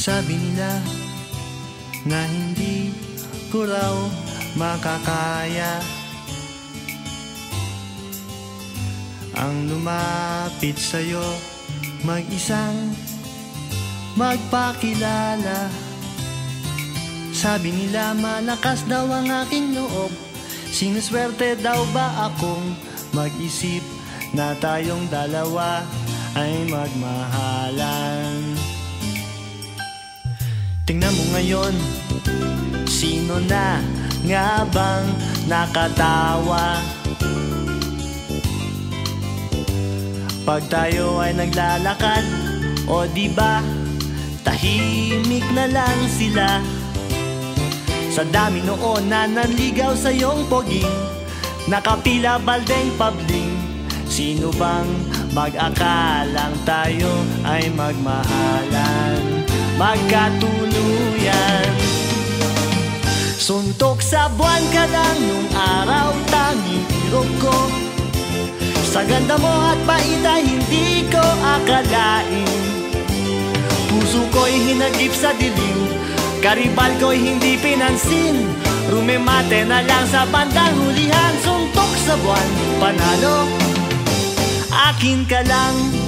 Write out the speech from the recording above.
Sabi nila na hindi ko raw makakaya ang lumapit sa'yo, mag-isang magpakilala. Sabi nila malakas daw ang aking loob, sinuswerte daw ba akong mag-isip na tayong dalawa ay magmahalan. Tingnan mo ngayon, sino na nga bang nakatawa pag tayo ay naglalakad? O diba, tahimik na lang sila. Sa dami noon na nanligaw sa iyong poging, nakapila baldeng pabling. Sino bang mag-akalang tayo ay magmahalan, magkatuluyan? Suntok sa buwan ka lang nung araw, tanging irog ko. Sa ganda mo at bait ay hindi ko akalain. Puso ko'y hinagip sa dilim, karibal ko'y hindi pinansin. Rumemate na lang sa bandang hulihan. Suntok sa buwan, panalo, akin ka lang.